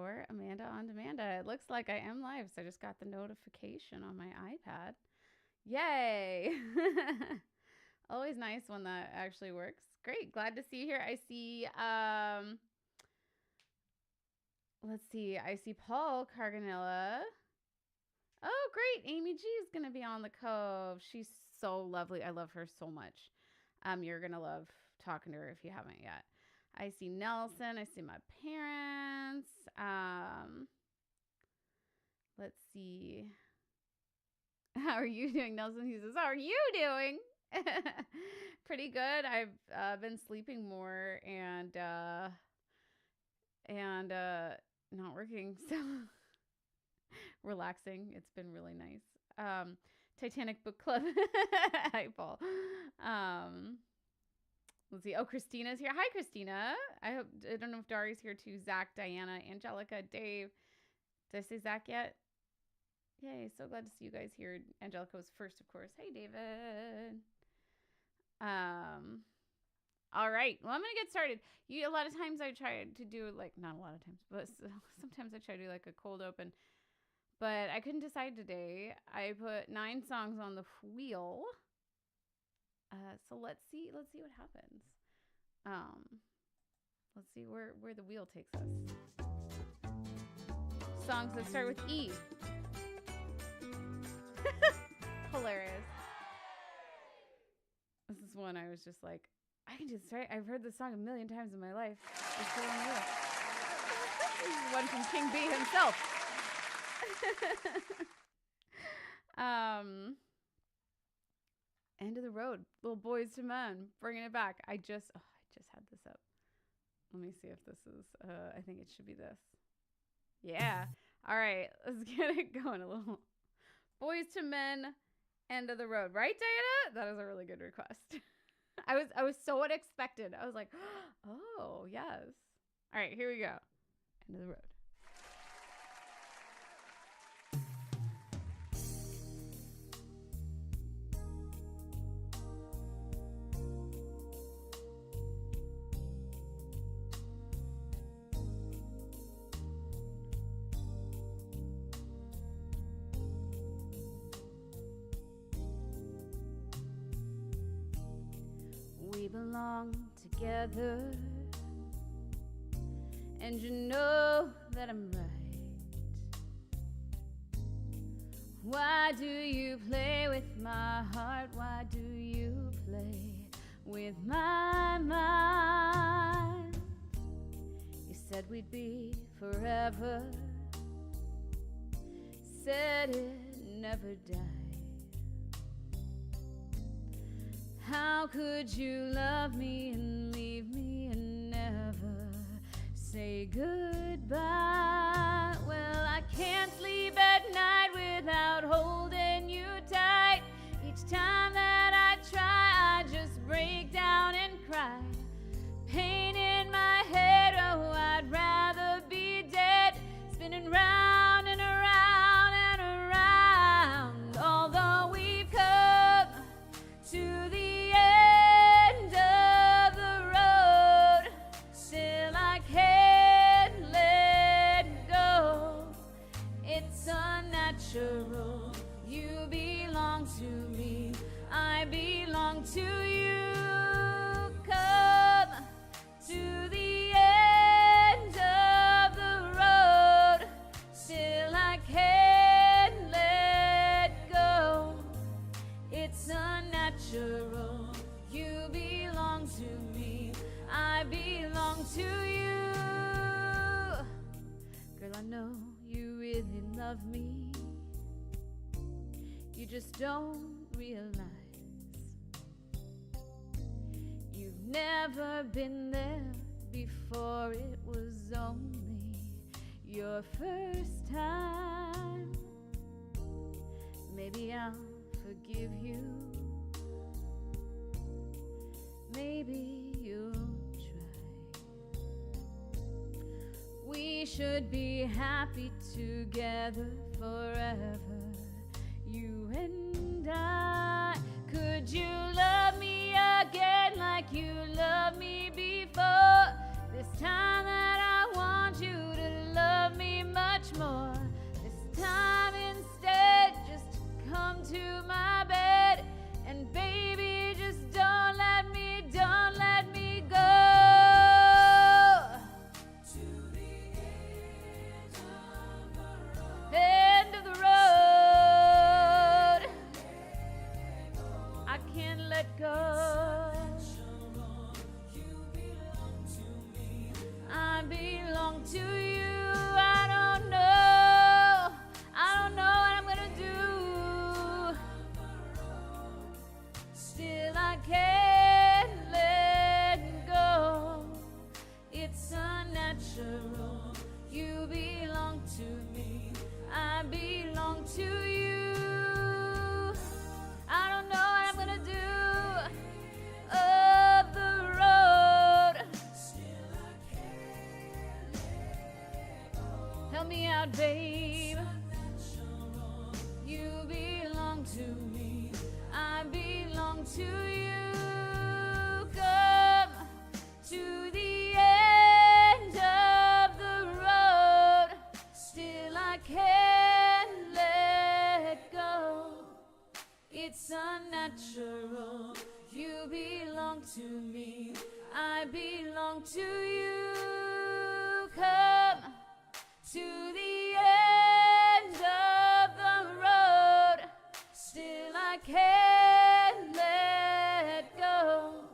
for Amanda on Demanda. It looks like I am live, so I just got the notification on my iPad. Yay! Always nice when that actually works. Great, glad to see you here. I see, let's see, I see Paul Carganella. Oh, great, Amy G is going to be on the Cove. She's so lovely. I love her so much. You're going to love talking to her if you haven't yet. I see Nelson. I see my parents. Let's see. How are you doing, Nelson? He says, how are you doing? Pretty good. I've been sleeping more and not working, so relaxing. It's been really nice. Titanic Book Club. Hi, Paul. Let's see. Oh, Christina's here. Hi, Christina. I don't know if Dari's here too. Zach, Diana, Angelica, Dave. Did I say Zach yet? Yay. So glad to see you guys here. Angelica was first, of course. Hey, David. All right. Well, I'm going to get started. A lot of times I try to do not a lot of times, but sometimes I try to do like a cold open, but I couldn't decide today. I put 9 songs on the wheel. So let's see what happens. Let's see where the wheel takes us. Songs that start with E. Hilarious. This is one I was just like, I can just start. I've heard this song a million times in my life. Let's go on the wheel. This is one from King B himself. End of the Road, Little Boys to Men, bringing it back. I just had this up. Let me see if this is, I think it should be this. Yeah. All right, let's get it going a little. Boys to Men, End of the Road. Right, Diana? That is a really good request. I was so unexpected. I was like, oh, yes. All right, here we go. End of the Road. We belong together, and you know that I'm right. Why do you play with my heart? Why do you play with my mind? You said we'd be forever, said it never died. How could you love me and leave me and never say goodbye? Well, I can't sleep at night without holding you tight. Each time that I try, I just break down and cry. Pain in my head, oh, I'd rather be dead. Spinning round and around and around. Although we've come to the you belong to me, I belong to you. Come to the end of the road, still I can't let go. It's unnatural, you belong to me, I belong to you. Girl, I know you really love me, you just don't realize. You've never been there before, it was only your first time. Maybe I'll forgive you, maybe you'll try. We should be happy together forever, you and I. Could you love me again like you loved me before? This time that I want you to love me Help me out, babe. You belong to me. I belong to you. Come to the end of the road. Still I can't let go. It's unnatural. You belong to me. I belong to you. Come to the end of the road. Still I can't let go.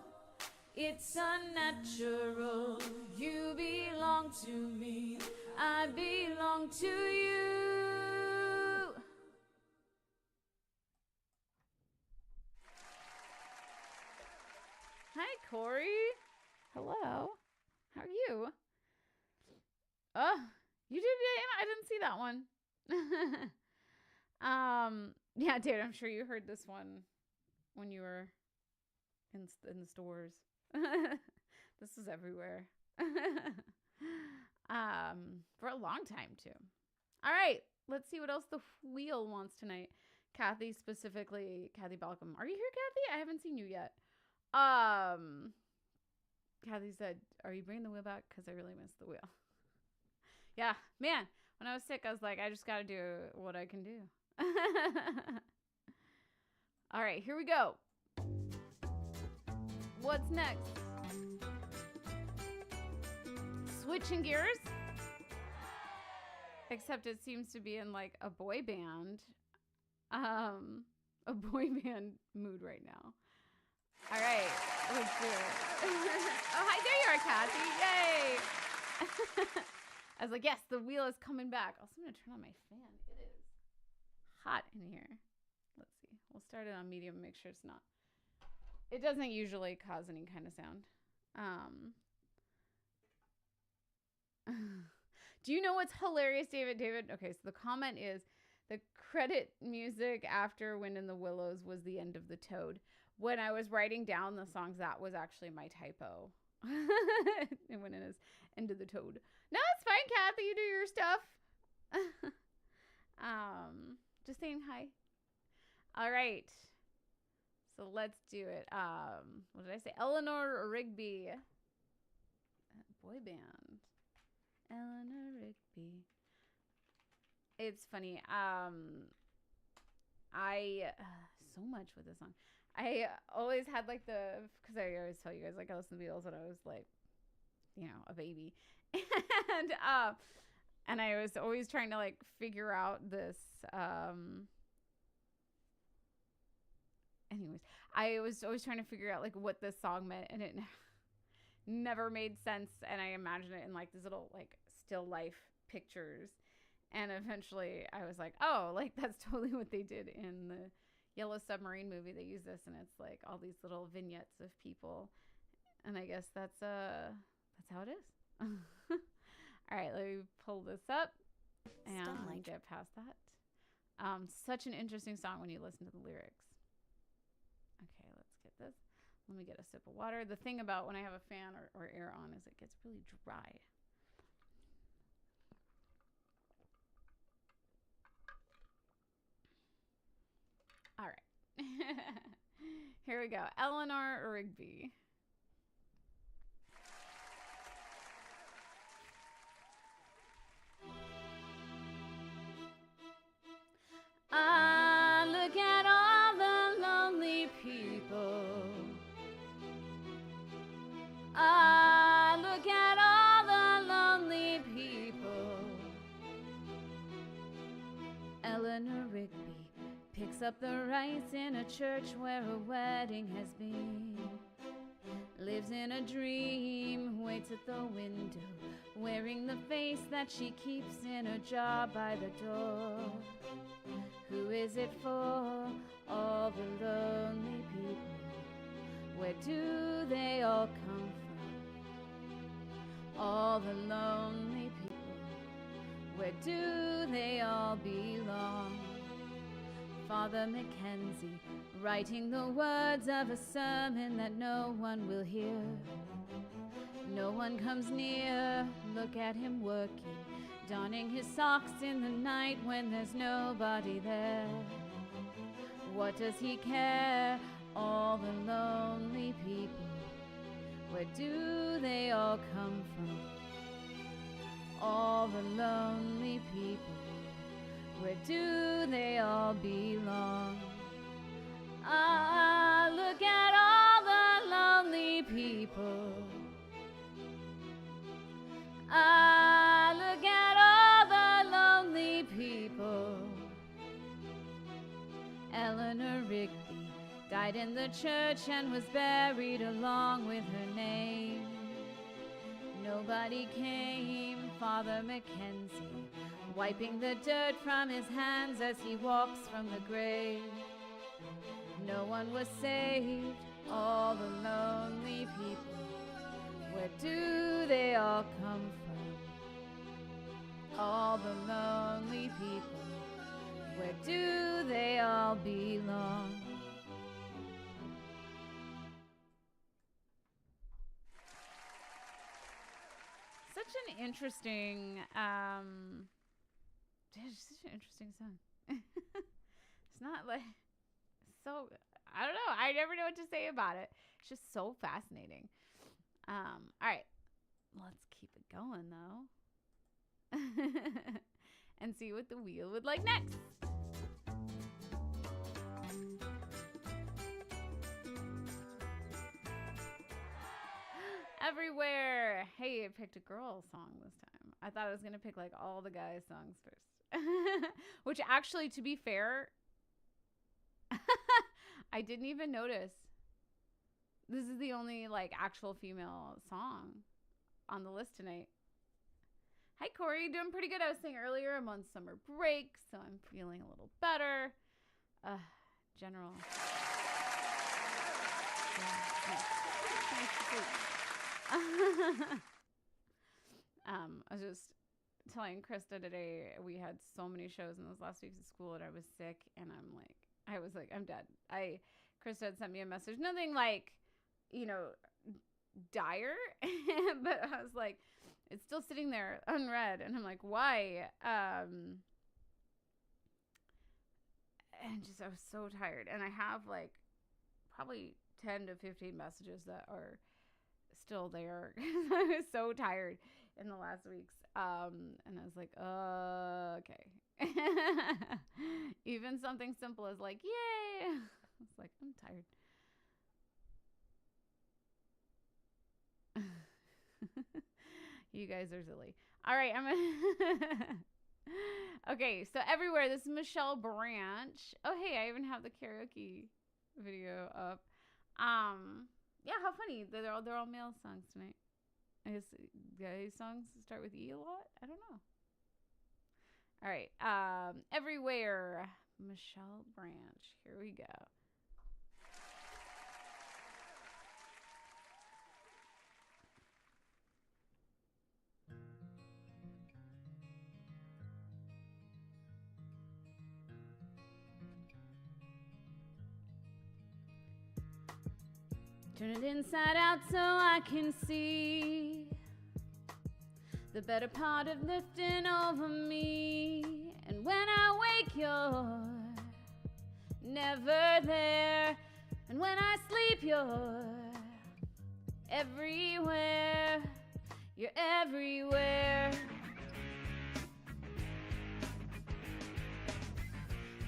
It's unnatural. You belong to me. I belong to you. Hi, Corey. Hello. How are you? Oh, you did it. I didn't see that one. Yeah, dude, I'm sure you heard this one when you were in the stores. This is everywhere. For a long time too. All right, let's see what else the wheel wants tonight. Kathy specifically, Kathy Balcom. Are you here, Kathy? I haven't seen you yet. Kathy said, "Are you bringing the wheel back? Because I really missed the wheel." Yeah, man. When I was sick, I was like, I just got to do what I can do. All right, here we go. What's next? Switching gears. Except it seems to be in like a boy band. A boy band mood right now. All right, let's do it. Oh, hi, there you are, Kathy. Yay. I was like, yes, the wheel is coming back. Also, I'm going to turn on my fan. It is hot in here. Let's see. We'll start it on medium and make sure it's not. It doesn't usually cause any kind of sound. Do you know what's hilarious, David? David, okay, so the comment is the credit music after Wind in the Willows was the end of the Toad. When I was writing down the songs, that was actually my typo. And when it is end of the Toad. No, it's fine, Kathy. You do your stuff. Just saying hi. All right. So let's do it. What did I say? Eleanor Rigby. Boy band. Eleanor Rigby. It's funny. So much with this song. I always had like because I always tell you guys like I listened to the Beatles when I was like, a baby, and I was always trying to like figure out this. Anyways, I was always trying to figure out like what this song meant, and it never made sense. And I imagined it in like these little like still life pictures, and eventually I was like, oh, like that's totally what they did in the Yellow Submarine movie. They use this, and it's like all these little vignettes of people, and I guess that's how it is. All right, let me pull this up and get past that. Such an interesting song when you listen to the lyrics. Okay, let's get this. Let me get a sip of water. The thing about when I have a fan or air on is it gets really dry. All right. Here we go. Eleanor Rigby. Look at all the lonely people. Look at all the lonely people. Eleanor Rigby picks up the rice in a church where a wedding has been. Lives in a dream, waits at the window, wearing the face that she keeps in a jar by the door. Who is it for? All the lonely people. Where do they all come from? All the lonely people. Where do they all belong? Father Mackenzie, writing the words of a sermon that no one will hear. No one comes near, look at him working donning his socks in the night when there's nobody there. What does he care? All the lonely people, where do they all come from? All the lonely people, where do they all belong? Ah, look at all the lonely people. Ah, look at all the lonely people. Eleanor Rigby died in the church and was buried along with her name. Nobody came. Father Mackenzie, wiping the dirt from his hands as he walks from the grave. No one was saved. All the lonely people, where do they all come from? All the lonely people, where do they all belong? Such an interesting, it's such an interesting song. It's not like, so, I don't know. I never know what to say about it. It's just so fascinating. All right, let's keep it going though. And see what the wheel would like next. Everywhere. Hey, I picked a girl song this time. I thought I was going to pick like all the guys' songs first. Which actually, to be fair, I didn't even notice. This is the only like actual female song on the list tonight. Hi, Corey. Doing pretty good. I was saying earlier, I'm on summer break, so I'm feeling a little better. General. Yeah, nice to sleep. I was just telling Krista today, we had so many shows in those last weeks of school and I was sick, and I was like, I'm dead. Krista had sent me a message, nothing like, dire, but I was like, it's still sitting there unread, and I'm like, why? And I was so tired, and I have like probably 10 to 15 messages that are still there. I was so tired in the last weeks, and I was like, okay. Even something simple as like, yay. I was like, I'm tired. You guys are silly. All right, okay, so everywhere. This is Michelle Branch. Oh, hey, I even have the karaoke video up. Yeah, how funny. They're all male songs tonight. I guess guys' songs start with E a lot. I don't know. All right. Everywhere. Michelle Branch. Here we go. Turn it inside out so I can see the better part of lifting over me. And when I wake, you're never there. And when I sleep, you're everywhere. You're everywhere.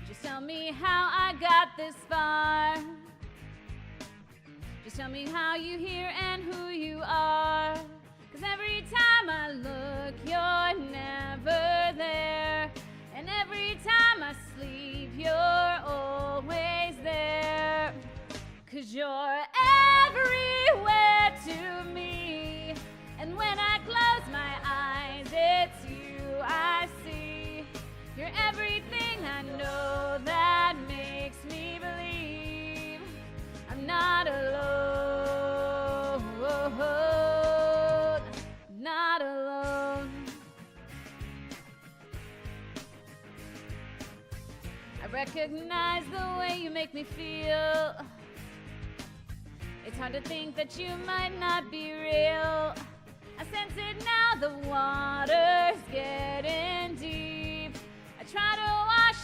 Just tell me how I got this far. Just tell me how you here and who you are. 'Cause every time I look, you're never there. And every time I sleep, you're always there. 'Cause you're everywhere to me. And when I close my eyes, it's you I see. You're everything I know that makes me believe I'm not alone. Not alone. I recognize the way you make me feel. It's hard to think that you might not be real. I sense it now, the water's getting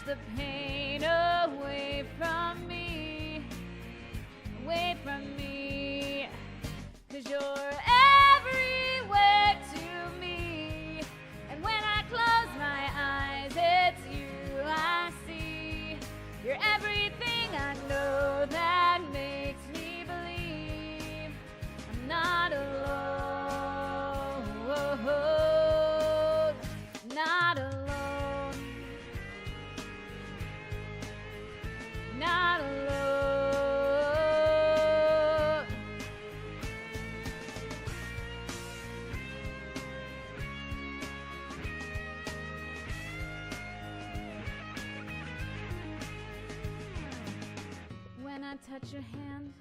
the pain away from me, away from me. 'Cause you're everywhere to me, and when I close my eyes, it's you I see. You're everything I know that makes me believe I'm not alone, not alone, not alone. When I touch your hand,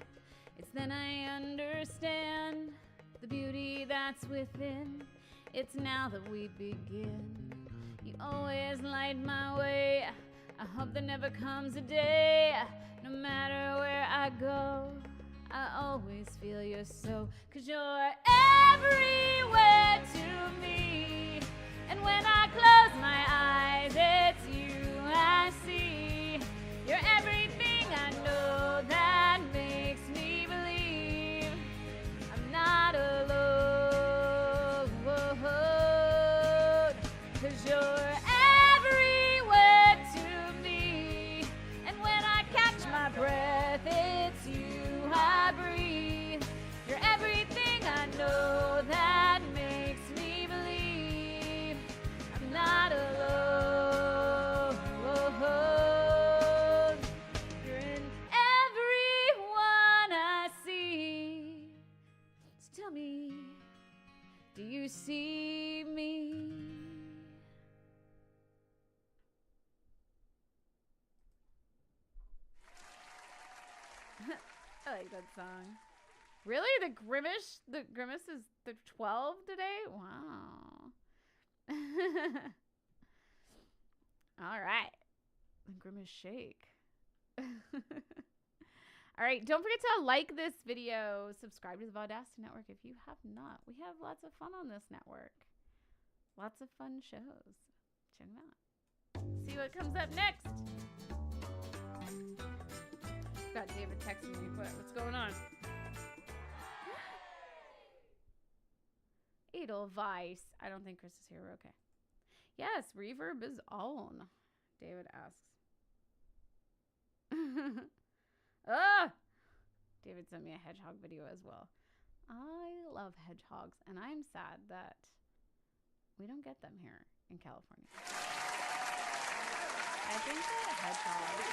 it's then I understand the beauty that's within. It's now that we begin. You always light my way. I hope there never comes a day, no matter where I go, I always feel you're so. 'Cause you're everywhere to me, and when I close my eyes, it's you I see. You're everything I know that makes me believe I'm not alone. 'Cause you're everywhere to me, and when I catch my breath, it's you I breathe. You're everything I know that makes me believe I'm not alone. You're in everyone I see. So tell me, do you see me? I like that song. Really? The Grimace is the 12 today? Wow. All right. The Grimace shake. All right. Don't forget to like this video. Subscribe to the Vaudacity Network if you have not. We have lots of fun on this network. Lots of fun shows. Check them out. See what comes up next. Got David texting me. What's going on? Edelweiss. I don't think Chris is here. We're okay. Yes, reverb is on. David asks. Ah! David sent me a hedgehog video as well. I love hedgehogs, and I'm sad that we don't get them here in California. I think that hedgehogs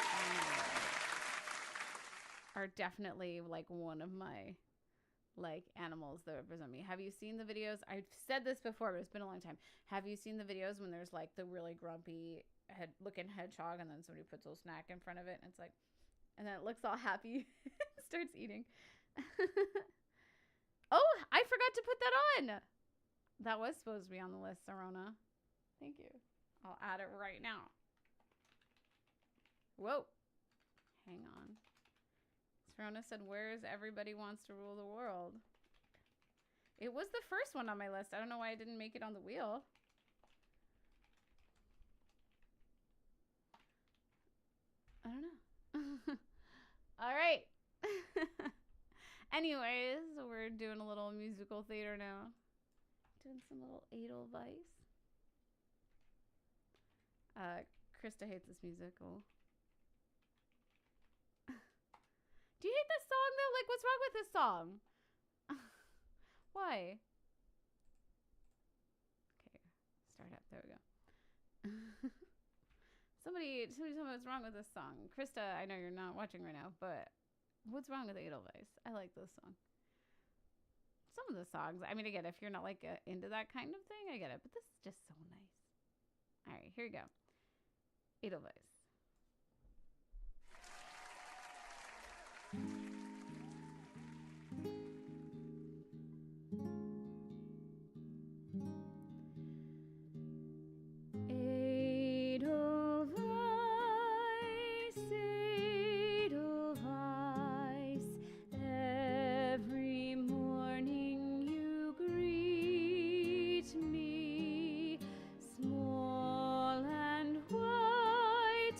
are definitely like one of my animals that represent me. Have you seen the videos? I've said this before, but it's been a long time. Have you seen the videos when there's like the really grumpy looking hedgehog, and then somebody puts a little snack in front of it, and it's like, and then it looks all happy, starts eating. Oh, I forgot to put that on. That was supposed to be on the list, Sarona. Thank you. I'll add it right now. Whoa. Hang on. Sarona said, where's Everybody Wants to Rule the World? It was the first one on my list. I don't know why I didn't make it on the wheel. I don't know. All right. Anyways, we're doing a little musical theater now. Doing some little Edelweiss. Krista hates this musical. Do you hate this song though? Like, what's wrong with this song? Why? Okay, start up. There we go. Somebody tell me what's wrong with this song. Krista, I know you're not watching right now, but what's wrong with Edelweiss? I like this song. Some of the songs, I mean, I get it. If you're not like into that kind of thing, I get it. But this is just so nice. All right, here we go. Edelweiss. Small and white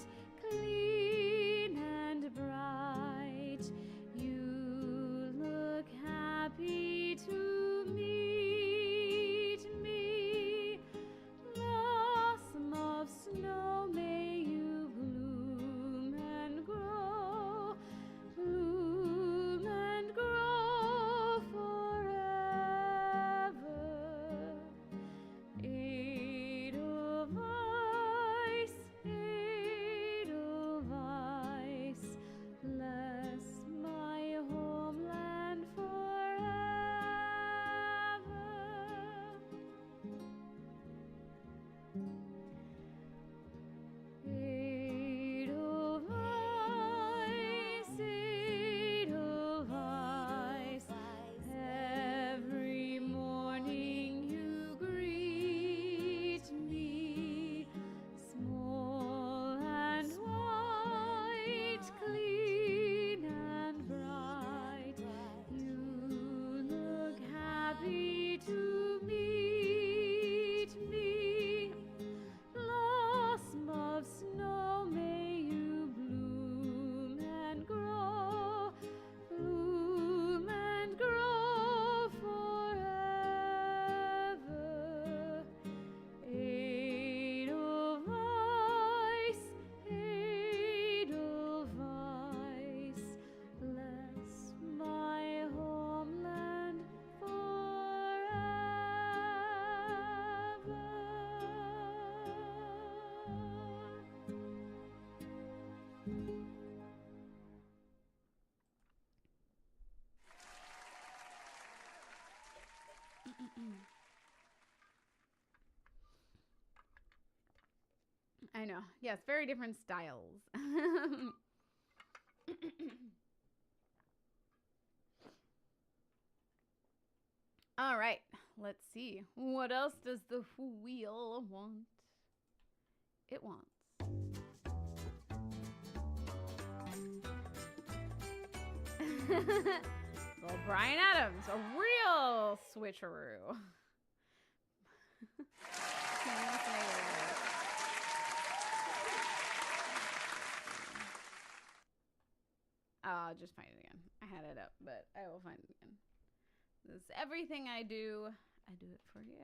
know. Yes, very different styles. All right, let's see. What else does the wheel want? It wants. Well, Bryan Adams, a real switcheroo. I'll just find it again. I had it up, but I will find it again. This is everything I do it for you.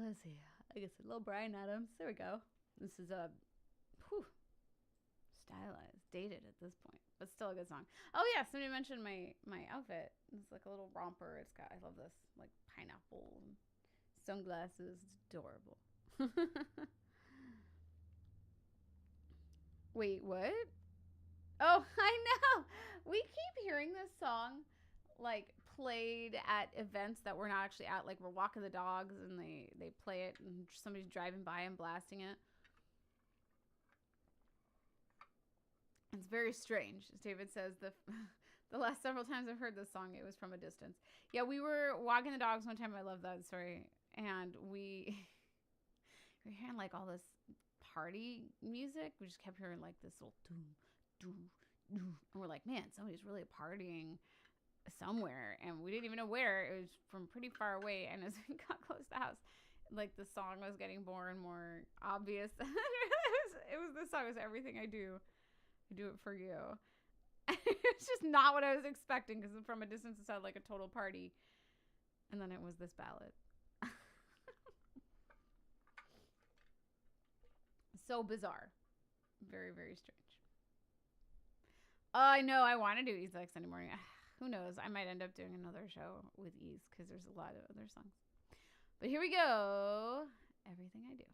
Let's see. I guess a little Bryan Adams. There we go. This is a stylized, dated at this point, but still a good song. Oh yeah, somebody mentioned my outfit. It's like a little romper. It's got, I love this, like pineapple and sunglasses. It's adorable. Wait, what? Oh, I know. We keep hearing this song like played at events that we're not actually at. Like we're walking the dogs and they play it and somebody's driving by and blasting it. It's very strange. As David says, the last several times I've heard this song, it was from a distance. Yeah, we were walking the dogs one time. I love that story. And we were hearing like all this party music. We just kept hearing like this little doom, doom, doom. And we're like, man, somebody's really partying somewhere. And we didn't even know where. It was from pretty far away. And as we got close to the house, like the song was getting more and more obvious. it was the song was Everything I Do. I do it for you. It's just not what I was expecting because from a distance it sounded like a total party. And then it was this ballad. So bizarre. Very, very strange. I know. I want to do Ease like Sunday morning. Who knows? I might end up doing another show with Ease because there's a lot of other songs. But here we go. Everything I Do.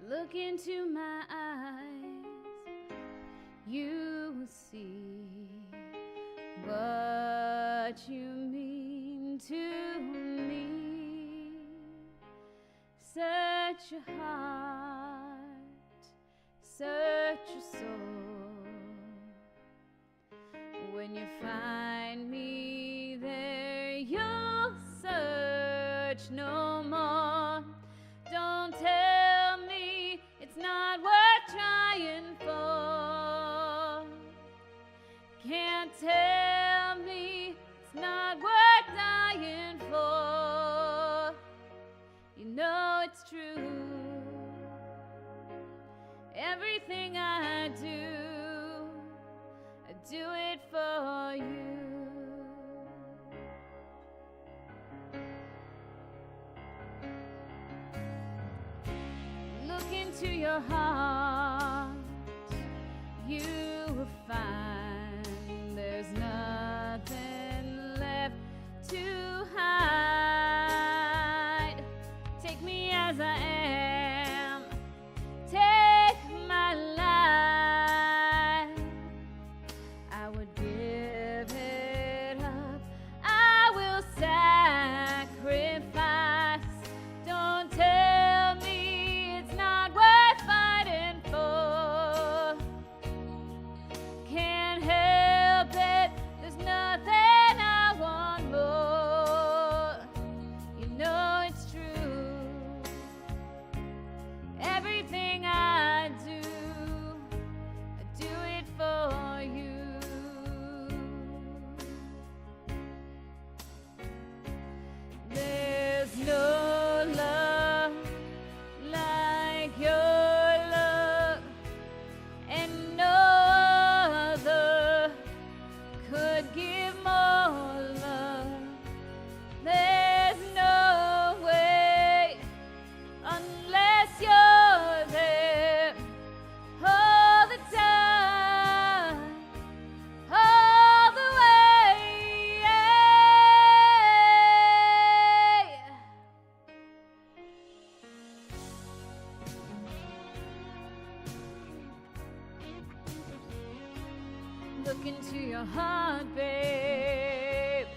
Look into my eyes, you will see what you mean to me. Search your heart, search your soul. When you find me there, you'll search no more. Don't tell me it's not worth trying for. Can't tell me it's not worth dying for. You know it's true. Everything I do it for you. Look into your heart, you will find there's nothing left to hide. Take me as I am, take my life. I would give it up, I will sacrifice. Don't tell me it's not worth fighting for. Can't look into your heart, babe.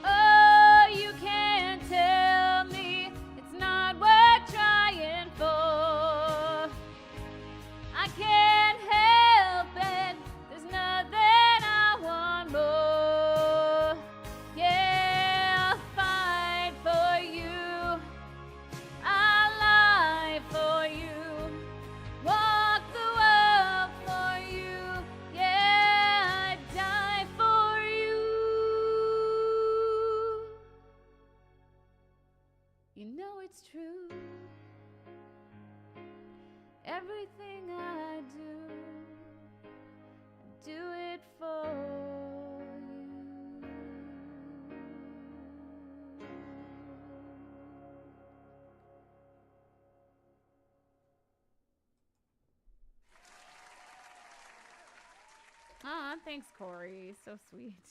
Oh, you can't tell me it's not worth trying for. I can't help it, there's nothing I want more. Yeah, I'll fight for you, I'll lie for you, walk the world for you. Yeah, I'd die for you. You know it's true. Everything I do it for you. Aw, thanks, Corey. So sweet.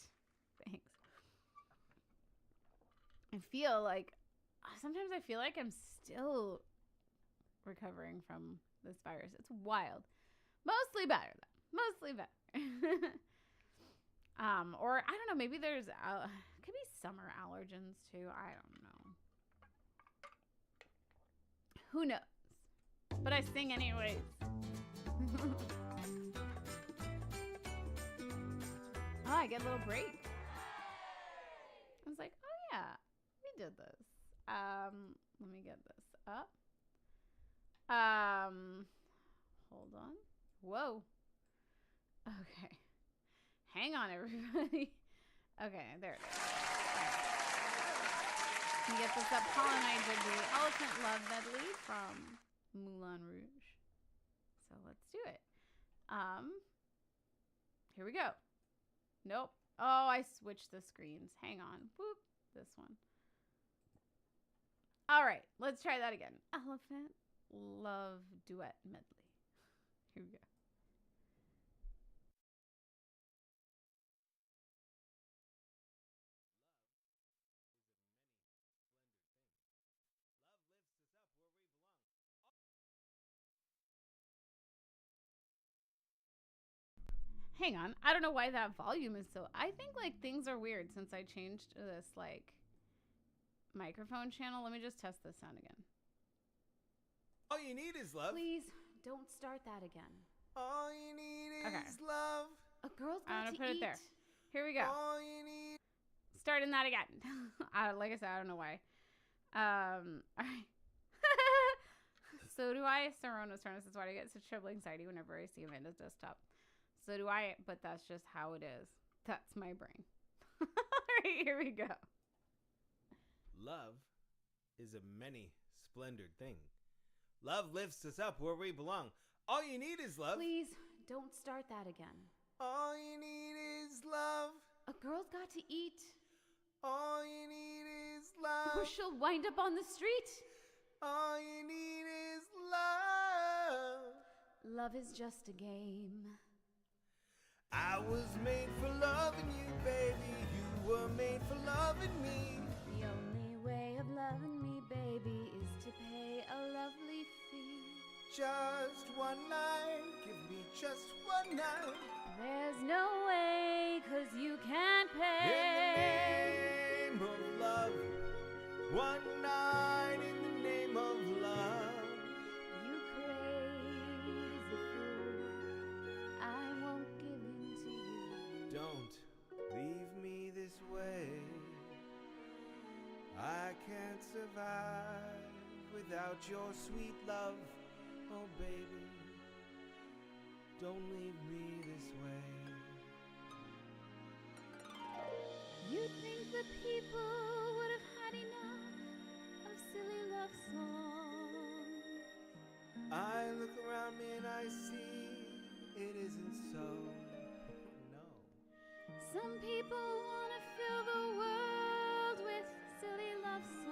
Thanks. Sometimes I feel like I'm still recovering from this virus. It's wild. Mostly better though. Mostly better. Or I don't know, maybe there's could be summer allergens too. I don't know. Who knows? But I sing anyways. Oh, I get a little break. I was like, oh yeah, we did this. Let me get this up. Hold on. Whoa. Okay. Hang on, everybody. Okay, there it is. Let me get this up. Paul and I did the Elephant Love medley from Moulin Rouge. So let's do it. Here we go. Nope. Oh, I switched the screens. Hang on. Whoop. This one. All right, let's try that again. Elephant Love duet medley. Here we go. Hang on. I don't know why that volume is so... I think, like, things are weird since I changed this, like, microphone channel. Let me just test this sound again. All you need is love. Please, don't start that again. All you need is love. A girl's got I'm to gonna put eat. it there. Here we go. All you need. Starting that again. Like I said, I don't know why. All right. So do I. Sarona's This is why I get such trouble anxiety whenever I see Amanda's desktop. So do I, but that's just how it is. That's my brain. All right, here we go. Love is a many splendored thing. Love lifts us up where we belong. All you need is love. Please, don't start that again. All you need is love. A girl's got to eat. All you need is love. Or she'll wind up on the street. All you need is love. Love is just a game. I was made for loving you, baby. You were made for loving me. The only way of loving me, baby, is to pay a lovely fee. Just one night, give me just one night. There's no way, 'cause you can't pay. In the name of love, one night in the name of love. You crazy fool, I won't give in to you. Don't leave me this way. I can't survive without your sweet love. Oh baby, don't leave me this way. You'd think the people would have had enough of silly love songs. I look around me and I see it isn't so. No. Some people want to fill the world with silly love songs.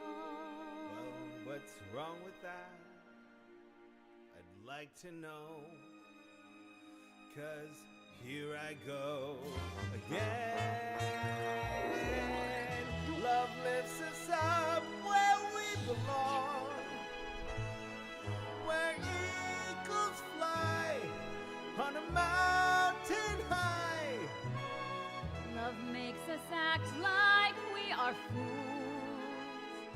Well, what's wrong with that? I'd like to know. 'cause here I go again. Love lifts us up where we belong, where eagles fly on a mountain high. Love makes us act like we are fools,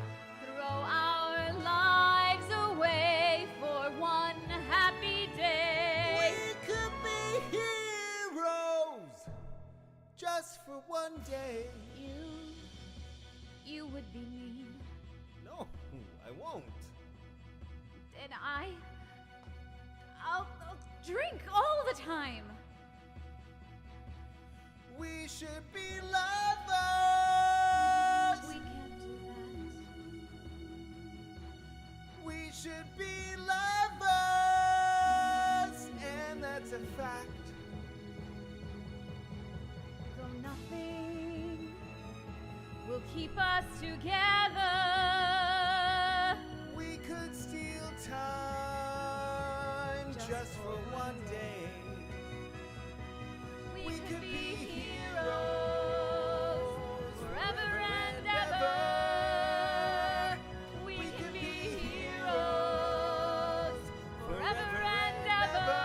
throw our lives away for one happy day. We could be heroes just for one day. You would be me. No, I won't. And I'll drink all the time. We should be lovers. We can't do that. We should be lovers, and that's a fact. Though nothing will keep us together, We could steal time just for one day. we could be heroes forever and ever. We could be heroes forever and ever.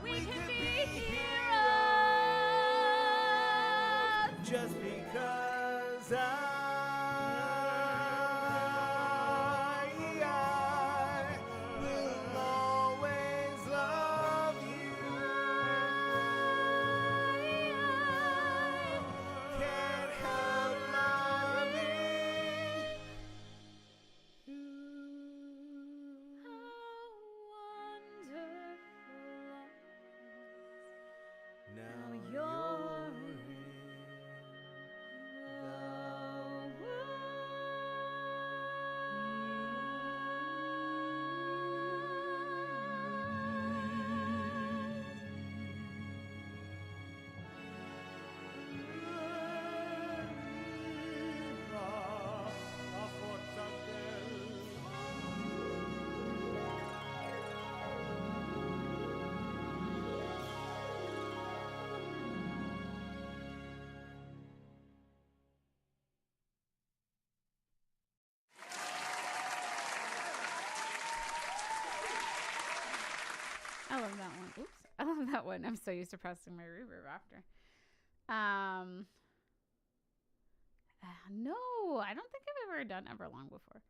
We could be heroes. Just because I will always love you. Can't help loving you. How wonderful. Now you're in the I love that one. Oops. I love that one. I'm so used to pressing my reverb after. No, I don't think I've ever done Everlong before.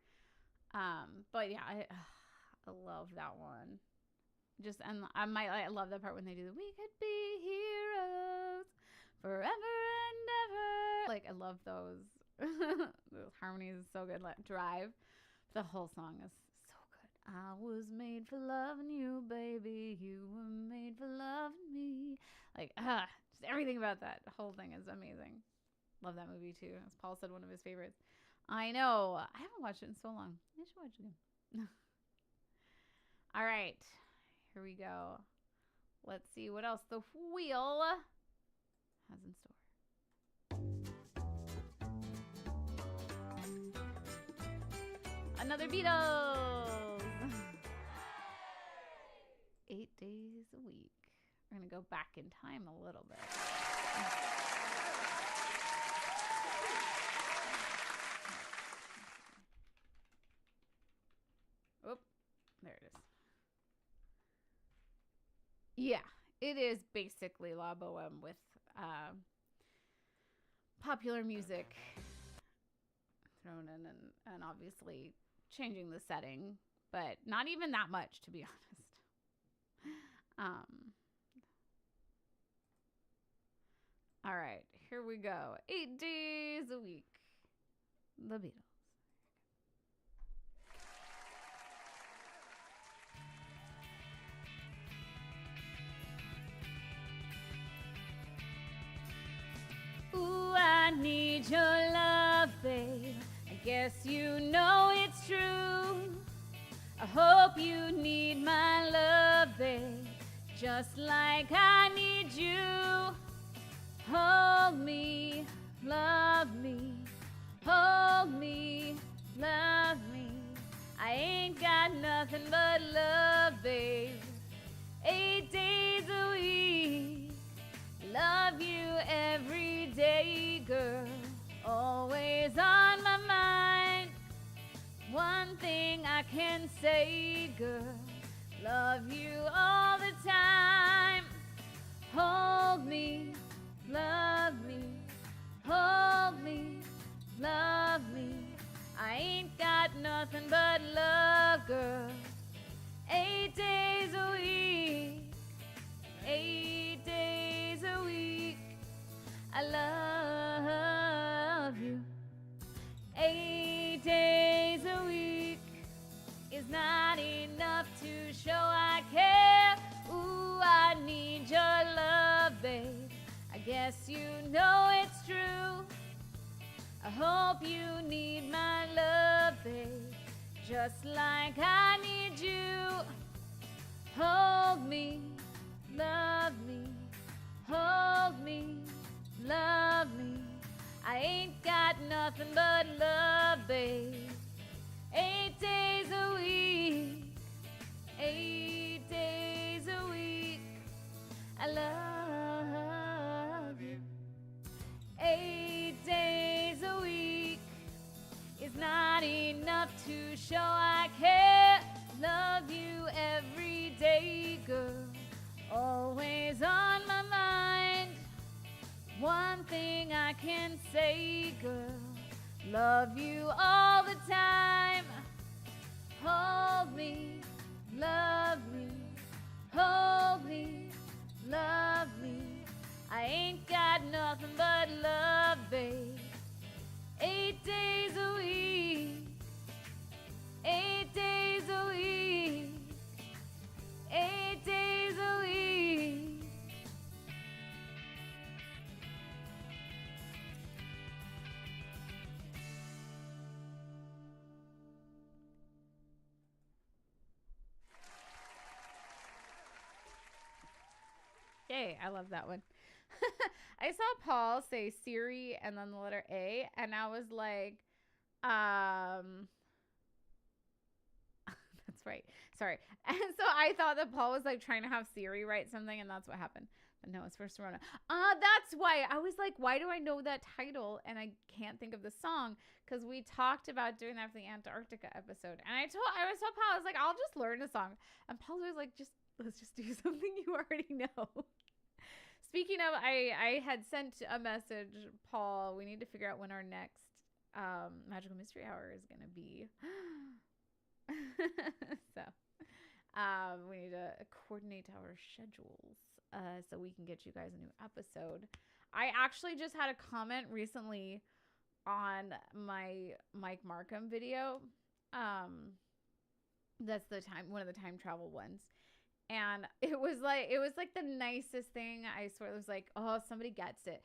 But yeah, I love that one. And I love that part when they do the "We could be heroes forever and ever." Like, I love those. Those harmonies is so good. Like, Drive. The whole song is so good. I was made for loving you, baby. You were made for loving me. Like, just everything about that whole thing is amazing. Love that movie too. As Paul said, one of his favorites. I know. I haven't watched it in so long. I should watch it again. All right. Here we go. Let's see what else the wheel has in store. Another Beatles. 8 days a week. We're going to go back in time a little bit. Oh, there it is. Yeah, it is basically La Boheme with popular music thrown in and obviously changing the setting, but not even that much, to be honest. All right, here we go. 8 days a week. The Beatles. Ooh, I need your love, babe. I guess you know it's true. I hope you need my love, babe, just like I need you. Hold me, love me, hold me, love me. I ain't got nothing but love, babe. 8 One thing I can say, girl, love you all the time. Hold me, love me, hold me, love me. I ain't got nothing but love, girl. 8 days a week, 8 days a week, I love you. 8 days a week is not enough to show I care. Ooh, I need your love, babe. I guess you know it's true. I hope you need my love, babe, just like I need you. Hold me, love me, hold me, love me. I ain't got nothing but love, babe. 8 days a week, 8 days a week, I love you. 8 days a week is not enough to show I care. Love you every day, girl, always on my mind. One thing I can say, girl, love you all the time. Hold me, love me, hold me, love me. I ain't got nothing but love, babe. 8 days a week, 8 days a week, 8 days a week. Yay, I love that one. I saw Paul say Siri and then the letter A, and I was like, that's right. Sorry. And so I thought that Paul was like trying to have Siri write something, and that's what happened. But no, it's for Serona. That's why. I was like, why do I know that title and I can't think of the song? Because we talked about doing that for the Antarctica episode. And I was told Paul, I was like, I'll just learn a song. And Paul was like, let's just do something you already know. Speaking of, I had sent a message, Paul, we need to figure out when our next Magical Mystery Hour is going to be. So we need to coordinate our schedules so we can get you guys a new episode. I actually just had a comment recently on my Mike Markham video. That's one of the time travel ones. And it was like the nicest thing. I swear, it was like, oh, somebody gets it.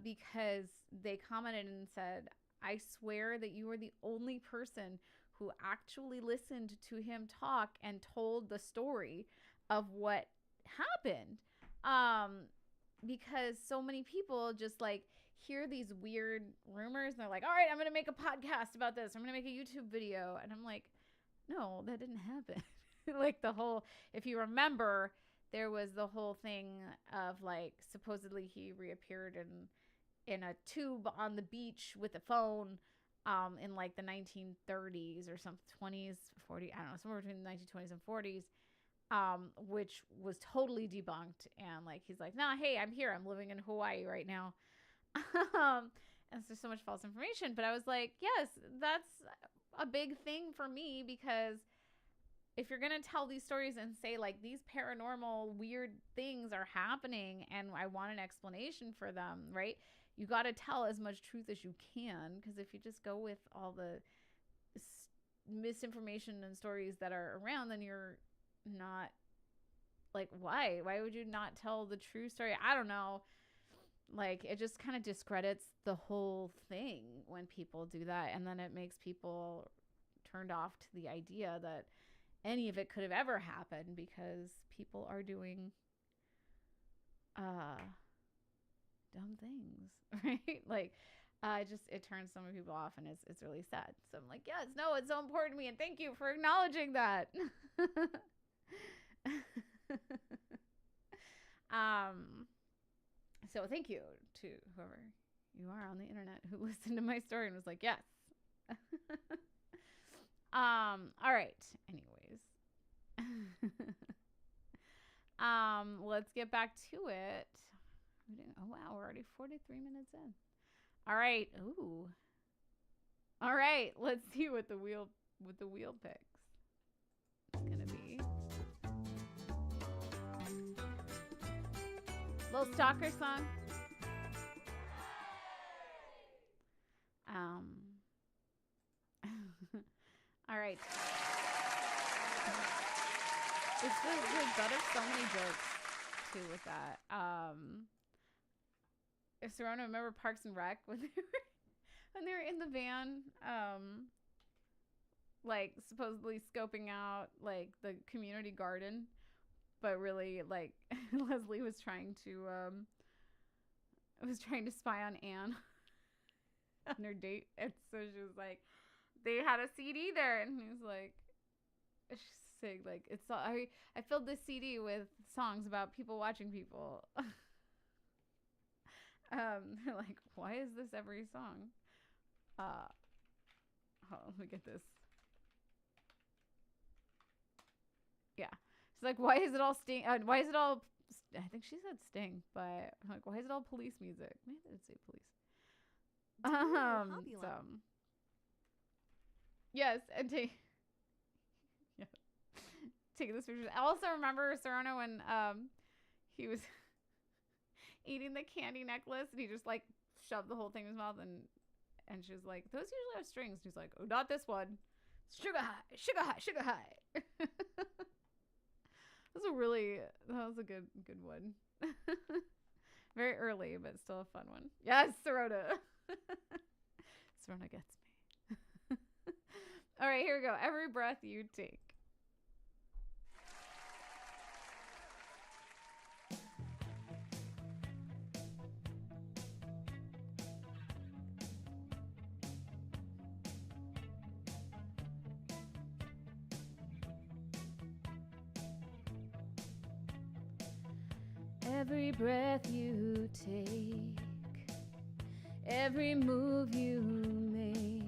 Because they commented and said, I swear that you are the only person who actually listened to him talk and told the story of what happened. Because so many people just like hear these weird rumors and they're like, all right, I'm going to make a podcast about this. I'm going to make a YouTube video. And I'm like, no, that didn't happen. Like if you remember, there was the whole thing of like, supposedly he reappeared in a tube on the beach with a phone, in like the 1930s or some 20s, 40, I don't know, somewhere between the 1920s and 40s, which was totally debunked. And like, he's like, nah, hey, I'm here. I'm living in Hawaii right now. And there's so much false information. But I was like, yes, that's a big thing for me, because if you're going to tell these stories and say like these paranormal weird things are happening and I want an explanation for them, right? You got to tell as much truth as you can, because if you just go with all the misinformation and stories that are around, then you're not like, why would you not tell the true story? I don't know. Like, it just kind of discredits the whole thing when people do that. And then it makes people turned off to the idea that any of it could have ever happened, because people are doing dumb things, right? Like, it turns so many people off, and it's really sad. So I'm like, yes, no, it's so important to me, and thank you for acknowledging that. So thank you to whoever you are on the internet who listened to my story and was like, yes. All right. Anyways. Let's get back to it. Oh wow, we're already 43 minutes in. All right. Ooh. All right, let's see what the wheel picks. It's gonna be little stalker song. All right. It's the butt of so many jokes too with that. If Serona, remember Parks and Rec when they were in the van, like supposedly scoping out like the community garden, but really like Leslie was trying to spy on Anne on her date, and so she was like, they had a CD there, and he was like, she's saying like, it's I filled this CD with songs about people watching people. Like, why is this every song? Let me get this. Yeah, she's like, why is it all Sting? Why is it all? I think she said Sting, but I'm like, why is it all police music? Maybe I did say police. So yes, and taking this picture. I also remember Serrano when he was eating the candy necklace, and he just like shoved the whole thing in his mouth, and she was like, those usually have strings. And he's like, oh, not this one. Sugar high, sugar high, sugar high. That was a good one. Very early, but still a fun one. Yes, Serona. Serona gets me. All right, here we go. Every breath you take. Every breath you take, every move you make,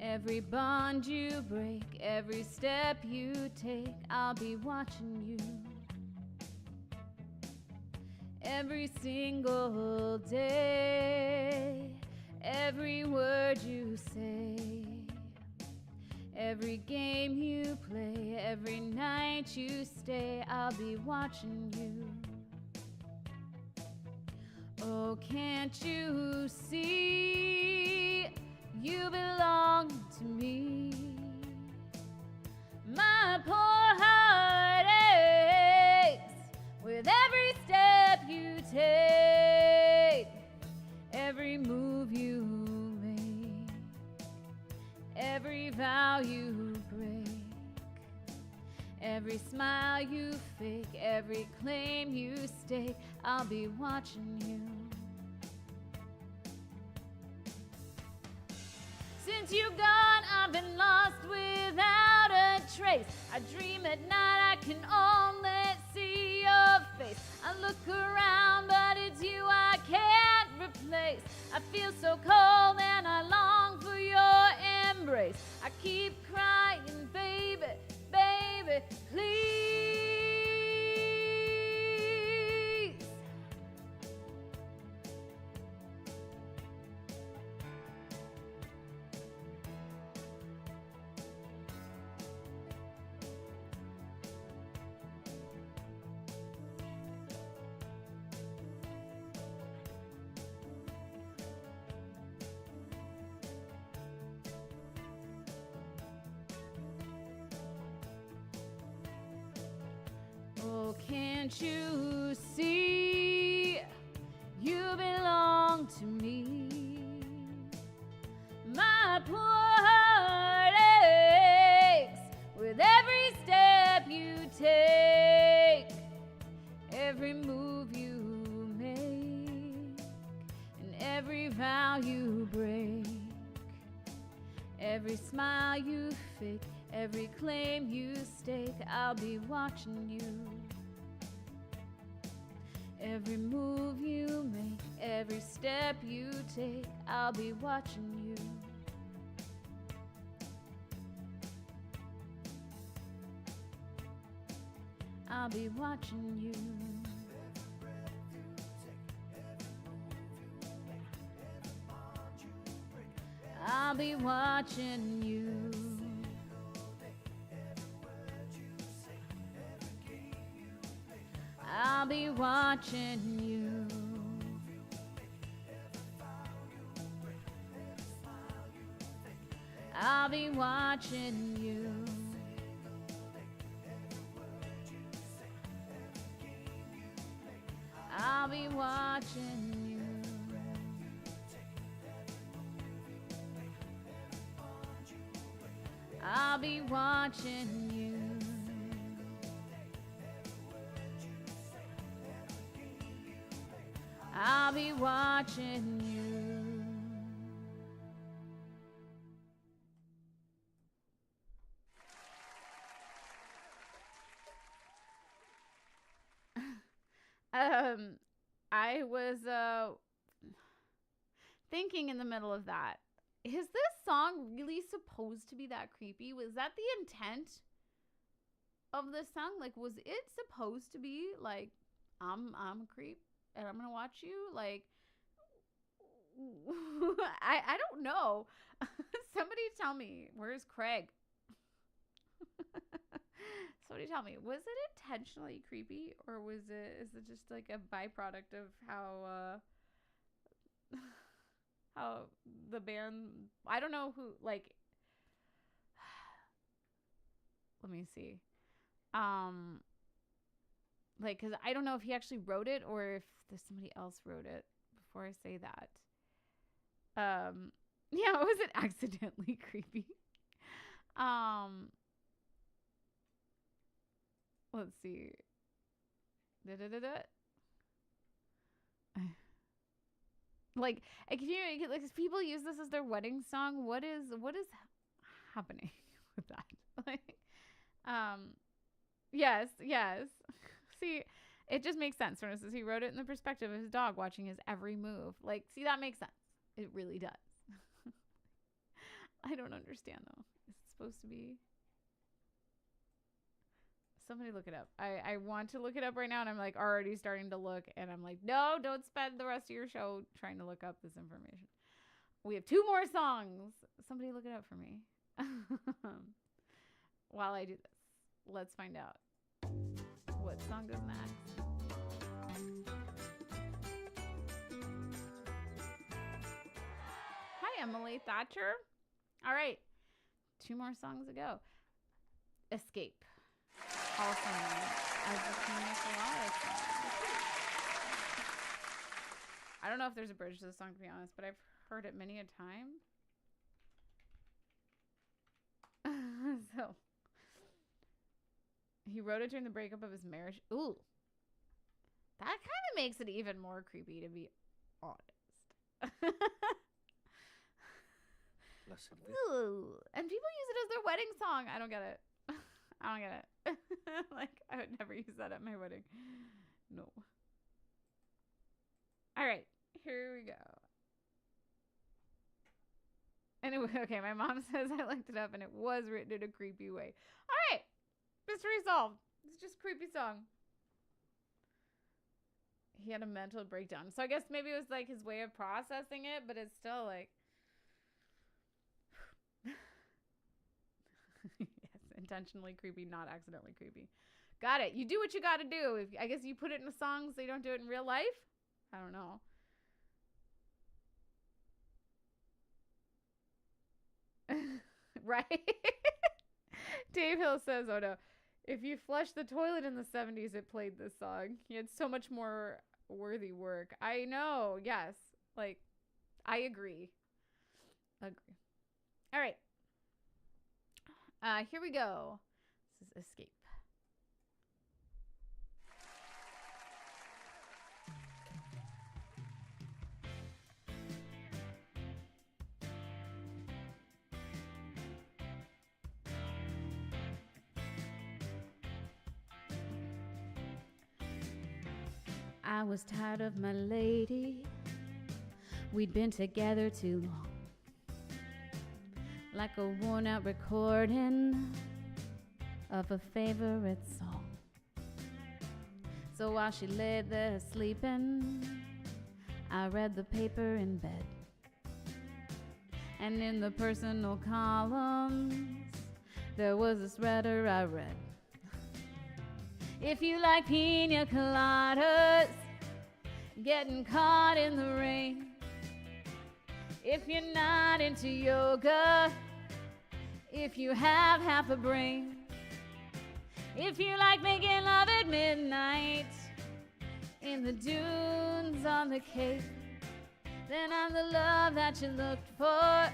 every bond you break, every step you take, I'll be watching you. Every single day, every word you say, every game you play, every night you stay, I'll be watching you. Oh, can't you see you belong to me? My poor heart aches with every step you take, every move you make, every vow you break, every smile you fake, every claim you stake, I'll be watching you. Since you're gone, I've been lost without a trace. I dream at night, I can only see your face. I look around, but it's you I can't replace. I feel so cold and I long for your embrace. I keep crying, baby, baby, please. Oh, can't you see you belong to me? My poor heart aches with every step you take, every move you make, and every vow you break, every smile you fake, every claim you stake, I'll be watching you. Every move you make, every step you take, I'll be watching you. I'll be watching you. I'll be watching you. I'll be watching you. I'll be watching you. I'll be watching you. I'll be watching you. I'll be watching you. I was thinking in the middle of that, is this song really supposed to be that creepy? Was that the intent of this song? Like, was it supposed to be like, I'm a creep and I'm gonna watch you? Like, I don't know. Somebody tell me, where's Craig? Somebody tell me, was it intentionally creepy, or is it just like a byproduct of how how the band, I don't know who, like, let me see. Like, cuz I don't know if he actually wrote it or if there's somebody else wrote it before I say that. Yeah, was it accidentally creepy? Let's see. Like, if people use this as their wedding song, what is happening with that? Like, yes. See, it just makes sense when it says he wrote it in the perspective of his dog watching his every move. Like, see, that makes sense. It really does. I don't understand though. Is it supposed to be? Somebody look it up. I want to look it up right now, and I'm like already starting to look, and I'm like, no, don't spend the rest of your show trying to look up this information. We have 2 more songs. Somebody look it up for me. While I do this, let's find out what song goes next. Hi, Emily Thatcher. All right, 2 more songs to go. Escape. Also known as the Pina Colada song. I don't know if there's a bridge to the song, to be honest, but I've heard it many a time. So, he wrote it during the breakup of his marriage. Ooh. That kind of makes it even more creepy, to be honest. Ooh. And people use it as their wedding song. I don't get it. I don't get it. Like, I would never use that at my wedding. No. All right. Here we go. Anyway, okay, my mom says I looked it up and it was written in a creepy way. All right. Mystery solved. It's just a creepy song. He had a mental breakdown. So I guess maybe it was like his way of processing it, but it's still like... Intentionally creepy, not accidentally creepy. Got it. You do what you got to do. I guess you put it in a song so you don't do it in real life. I don't know. Right? Dave Hill says, oh no, if you flushed the toilet in the 70s, it played this song. He had so much more worthy work. I know. Yes. Like, I agree. All right. Here we go. This is Escape. I was tired of my lady. We'd been together too long. Like a worn out recording of a favorite song. So while she lay there sleeping, I read the paper in bed. And in the personal columns, there was this letter I read. If you like pina coladas, getting caught in the rain. If you're not into yoga, if you have half a brain. If you like making love at midnight in the dunes on the Cape, then I'm the love that you looked for.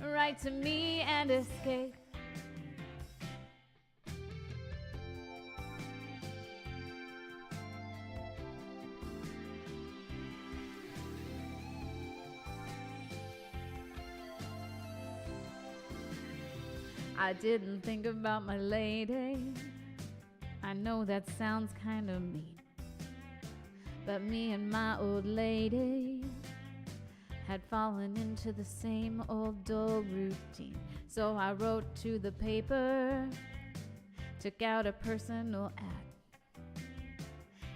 Write to me and escape. I didn't think about my lady. I know that sounds kind of mean, but me and my old lady had fallen into the same old dull routine. So I wrote to the paper, took out a personal ad.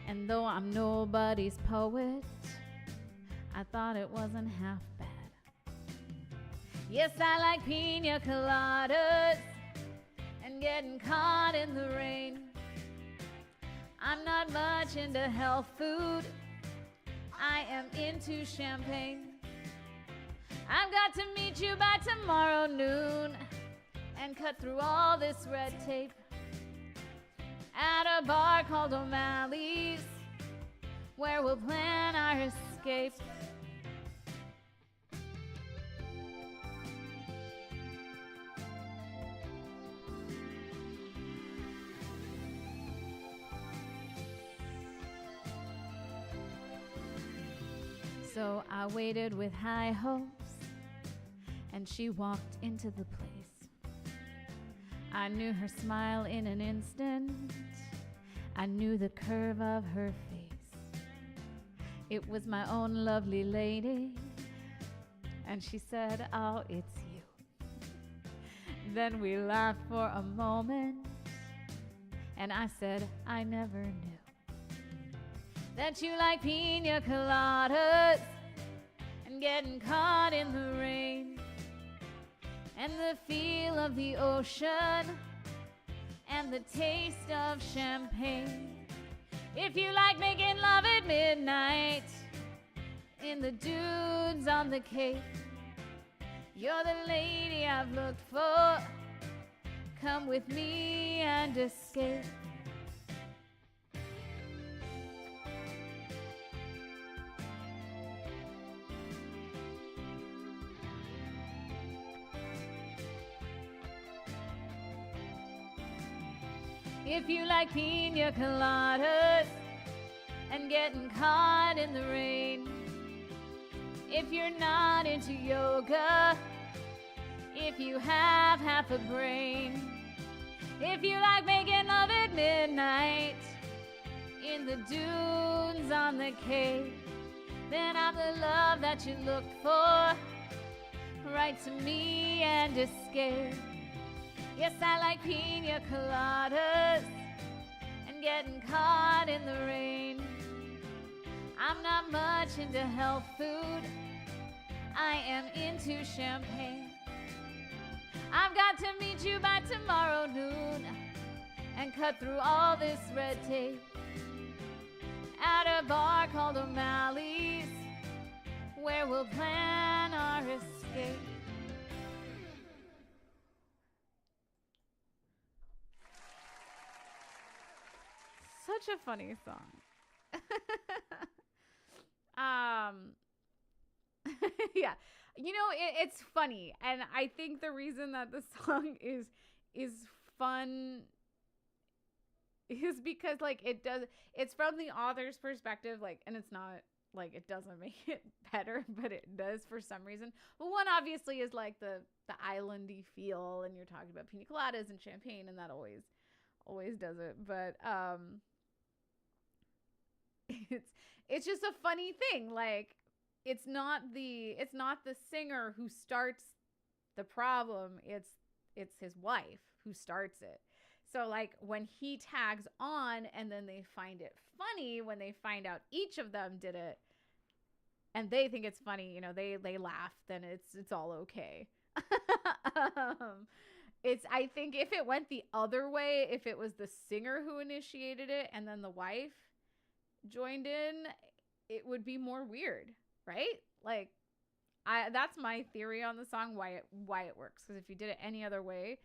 And though I'm nobody's poet, I thought it wasn't half bad. Yes, I like pina coladas and getting caught in the rain. I'm not much into health food. I am into champagne. I've got to meet you by tomorrow noon and cut through all this red tape at a bar called O'Malley's, where we'll plan our escape. So I waited with high hopes, and she walked into the place. I knew her smile in an instant. I knew the curve of her face. It was my own lovely lady, and she said, "Oh, it's you." Then we laughed for a moment, and I said, "I never knew that you like pina coladas and getting caught in the rain and the feel of the ocean and the taste of champagne. If you like making love at midnight in the dunes on the Cape, you're the lady I've looked for. Come with me and escape." If you like pina coladas and getting caught in the rain, if you're not into yoga, if you have half a brain, if you like making love at midnight in the dunes on the Cape, then I'm the love that you looked for. Write to me and escape. Yes, I like pina coladas and getting caught in the rain. I'm not much into health food. I am into champagne. I've got to meet you by tomorrow noon and cut through all this red tape at a bar called O'Malley's, where we'll plan our escape. Such a funny song. Yeah, you know, it's funny, and I think the reason that the song is fun is because, like, it's from the author's perspective, like, and it's not like it doesn't make it better, but it does for some reason. Well, one obviously is like the islandy feel, and you're talking about pina coladas and champagne, and that always does it. But it's just a funny thing. Like, it's not the singer who starts the problem. It's his wife who starts it. So like when he tags on and then they find it funny when they find out each of them did it and they think it's funny, you know, they laugh, then it's all okay. I think if it went the other way, if it was the singer who initiated it and then the wife joined in, it would be more weird, right? Like that's my theory on the song, why it works, because if you did it any other way,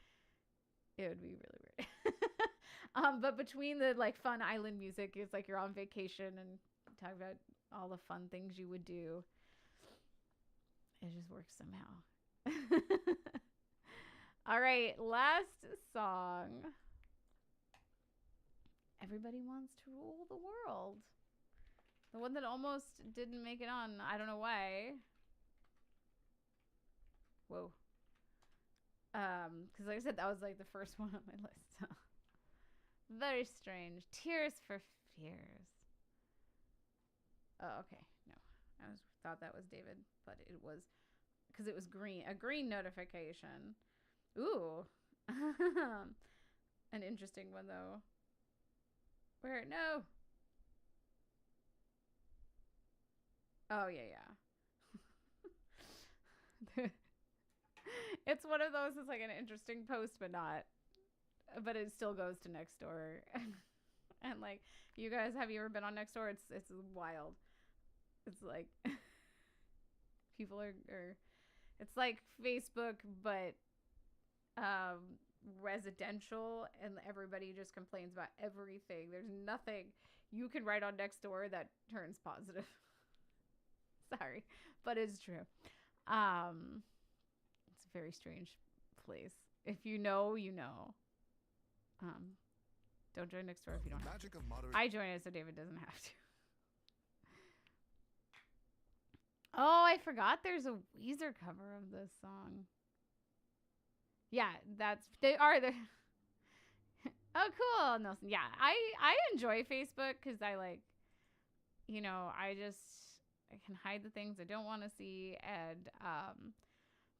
it would be really weird. But between the like fun island music, it's like you're on vacation and talk about all the fun things you would do. It just works somehow. All right, last song. Everybody Wants to Rule the World. The one that almost didn't make it on. I don't know why. Whoa. Because like I said, that was like the first one on my list. So. Very strange. Tears for Fears. Oh, okay. No, I thought that was David, but it was because it was green. A green notification. Ooh, an interesting one though. Where no. Oh yeah. It's one of those. It's like an interesting post, but not. But it still goes to Nextdoor. And like, you guys, have you ever been on Nextdoor? It's wild. It's like people are it's like Facebook, but residential, and everybody just complains about everything. There's nothing you can write on Nextdoor that turns positive. Sorry, but it's true. It's a very strange place. If you know, you know. Don't join Nextdoor if you don't have to. I join it so David doesn't have to. Oh, I forgot there's a Weezer cover of this song. Yeah, they are the. Oh, cool, Nelson. Yeah, I enjoy Facebook because I like, you know, I can hide the things I don't want to see, and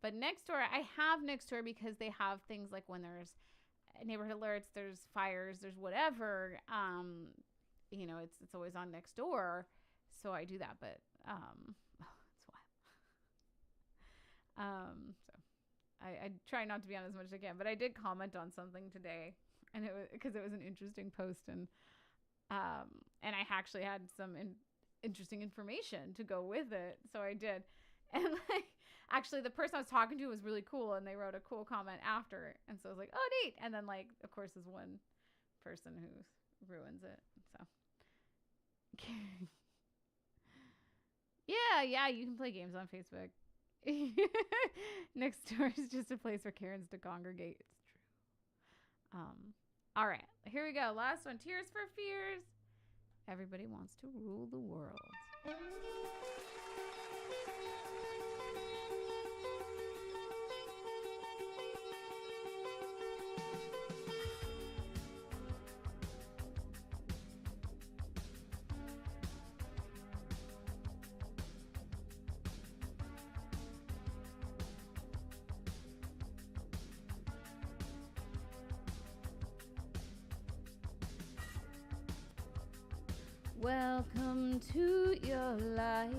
but Nextdoor, I have Nextdoor because they have things like when there's neighborhood alerts, there's fires, there's whatever, you know, it's always on Nextdoor, so I do that, but it's wild. So I try not to be on as much as I can, but I did comment on something today, and it was because it was an interesting post, and I actually had some interesting information to go with it, so I did. And like, actually the person I was talking to was really cool, and they wrote a cool comment after, and so I was like, oh neat. And then like, of course, there's one person who ruins it, so yeah, you can play games on Facebook. Nextdoor is just a place for Karens to congregate. It's true. All right, here we go. Last one. Tears for Fears. Everybody Wants to Rule the World. Welcome to your life.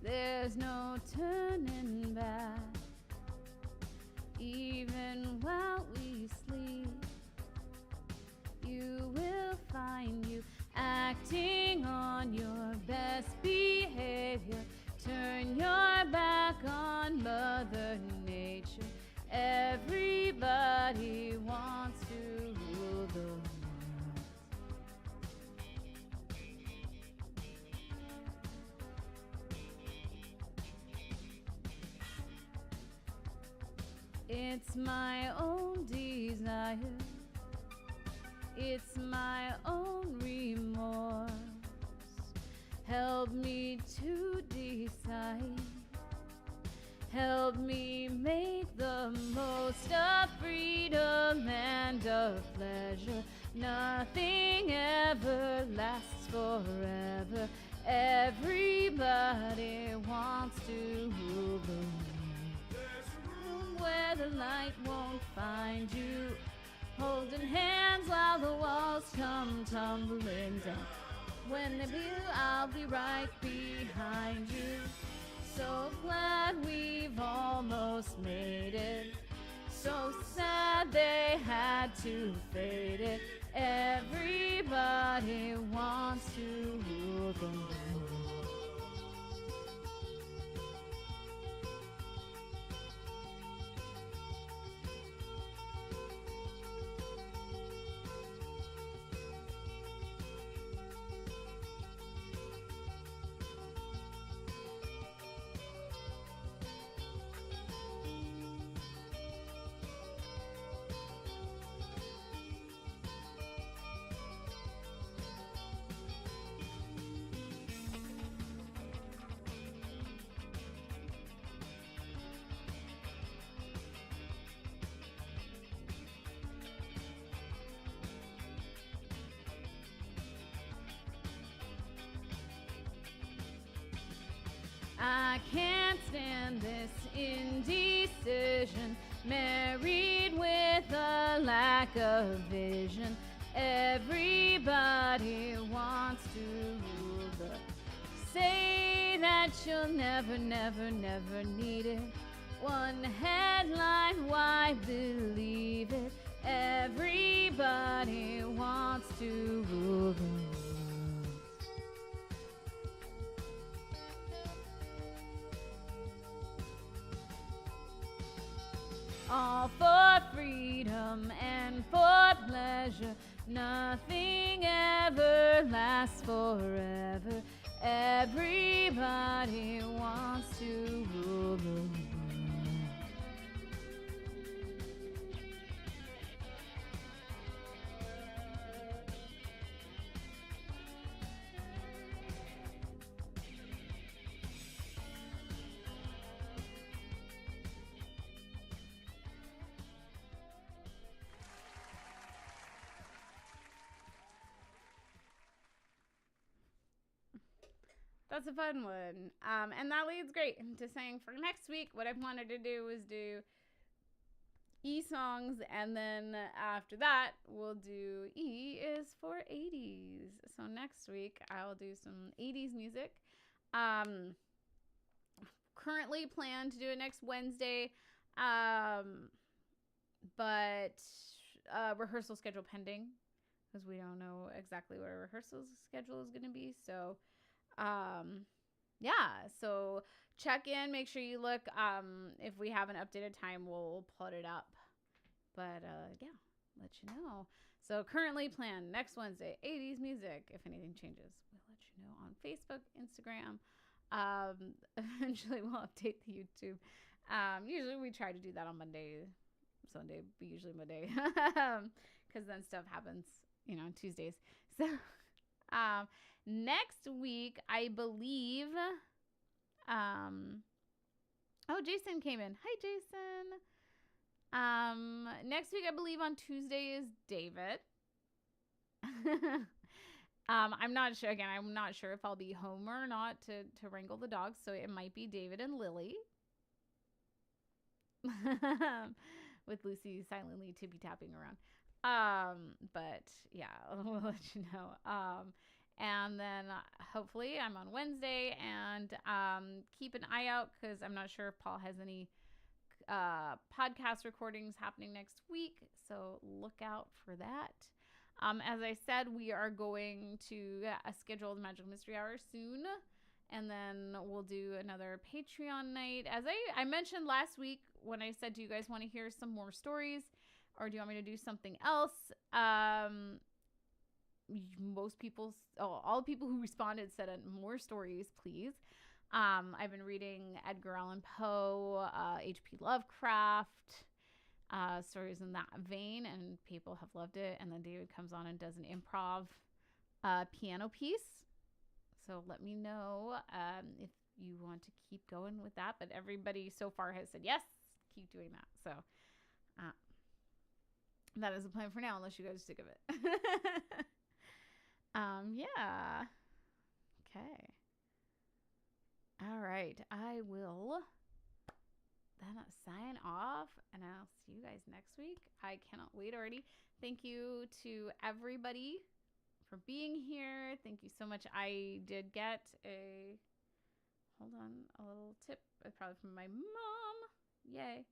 There's no turning back. Even while we sleep, you will find you acting on your best behavior. Turn your back on Mother Nature. Everybody wants to rule the world. It's my own desire. It's my own remorse. Help me to decide. Help me make the most of freedom and of pleasure. Nothing ever lasts forever. Everybody wants to rule the world. Where the light won't find you, holding hands while the walls come tumbling down. When they do, I'll be right behind you. So glad we've almost made it. So sad they had to fade it. Everybody wants to rule the world. I can't stand this indecision, married with a lack of vision. Everybody wants to rule the. Say that you'll never, never, never need it. One headline, why believe it? Everybody wants to rule the world. All for freedom and for pleasure. Nothing ever lasts forever. Everybody wants to rule the world. That's a fun one. And that leads great into saying for next week, what I wanted to do was do E songs, and then after that, we'll do E is for 80s. So next week, I'll do some 80s music. Currently plan to do it next Wednesday, but rehearsal schedule pending, because we don't know exactly what our rehearsal schedule is going to be. So yeah, so check in, make sure you look. If we have an updated time, we'll put it up, but yeah, let you know. So currently planned next Wednesday, 80s music. If anything changes, we'll let you know on Facebook, Instagram. Eventually we'll update the YouTube. Usually we try to do that on Sunday, but usually Monday, because then stuff happens, on Tuesdays. So next week, I believe, Jason came in. Hi, Jason. Next week, I believe on Tuesday is David. I'm not sure. Again, I'm not sure if I'll be home or not to wrangle the dogs. So it might be David and Lily. With Lucy silently tippy-tapping around. But yeah, we'll let you know. And then hopefully I'm on Wednesday, and keep an eye out, because I'm not sure if Paul has any podcast recordings happening next week. So look out for that. As I said, we are going to schedule the Magical Mystery Hour soon. And then we'll do another Patreon night. As I mentioned last week, when I said, do you guys want to hear some more stories, or do you want me to do something else? All the people who responded said more stories, please. I've been reading Edgar Allan Poe, H.P. Lovecraft, stories in that vein, and people have loved it. And then David comes on and does an improv piano piece. So let me know if you want to keep going with that. But everybody so far has said yes, keep doing that. So that is the plan for now, unless you guys are sick of it. Yeah. Okay. All right. I will. gonna sign off, and I'll see you guys next week. I cannot wait already. Thank you to everybody for being here. Thank you so much. I did get a little tip, probably from my mom. Yay.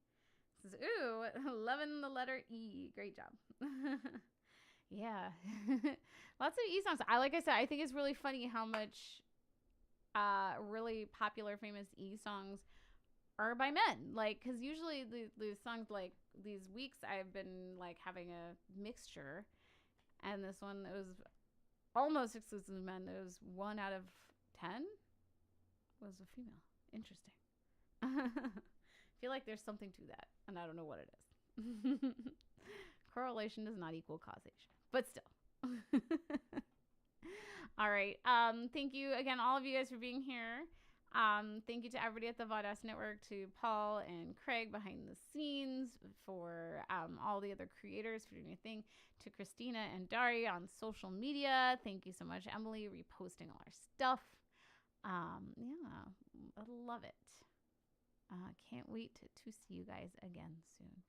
It says, ooh, loving the letter E. Great job. Yeah. Lots of E songs. Like I said, I think it's really funny how much really popular, famous E songs are by men. Like, because usually the songs, like, these weeks I've been, like, having a mixture. And this one, it was almost exclusively men. It was 1 out of 10 was a female. Interesting. I feel like there's something to that, and I don't know what it is. Correlation does not equal causation, but still. All right. Thank you again, all of you guys, for being here. Thank you to everybody at the Vaudacity Network, to Paul and Craig behind the scenes, for all the other creators for doing your thing, to Christina and Dari on social media. Thank you so much, Emily, reposting all our stuff. Yeah, I love it. Can't wait to see you guys again soon.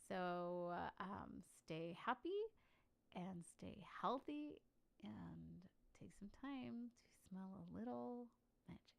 So stay happy and stay healthy, and take some time to smell a little magic.